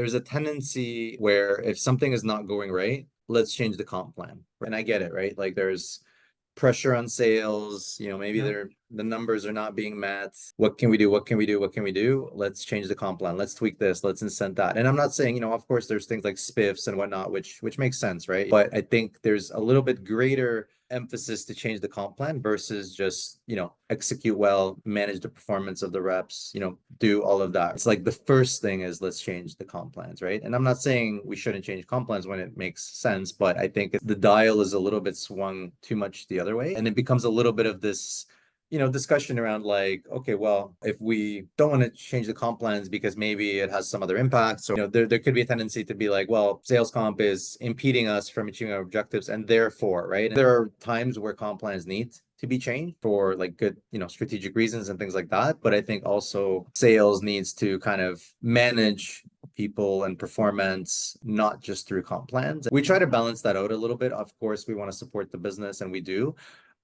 There's a tendency where if something is not going right, let's change the comp plan. And I get it, right? Like there's pressure on sales, maybe Yeah. the numbers are not being met. What can we do? What can we do? What can we do? Let's change the comp plan. Let's tweak this. Let's incent that. And I'm not saying, of course there's things like spiffs and whatnot, which makes sense, right? But I think there's a little bit greater emphasis to change the comp plan versus just, execute well, manage the performance of the reps, do all of that. It's like the first thing is let's change the comp plans, right? And I'm not saying we shouldn't change comp plans when it makes sense, but I think the dial is a little bit swung too much the other way. And it becomes a little bit of this discussion around like, okay, well, if we don't want to change the comp plans because maybe it has some other impacts, or there could be a tendency to be like, well, sales comp is impeding us from achieving our objectives, and therefore, right? And there are times where comp plans need to be changed for like good, strategic reasons and things like that. But I think also sales needs to kind of manage people and performance, not just through comp plans. We try to balance that out a little bit. Of course, we want to support the business, and we do.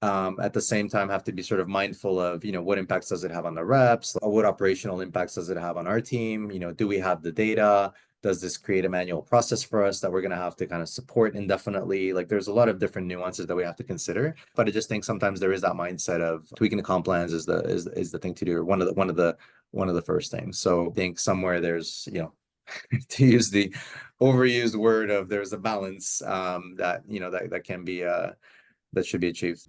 At the same time, have to be sort of mindful of, what impacts does it have on the reps? What operational impacts does it have on our team? Do we have the data? Does this create a manual process for us that we're going to have to kind of support indefinitely? Like there's a lot of different nuances that we have to consider. But I just think sometimes there is that mindset of tweaking the comp plans is the thing to do, or one of the first things. So I think somewhere there's, to use the overused word of there's a balance that, that can be that should be achieved.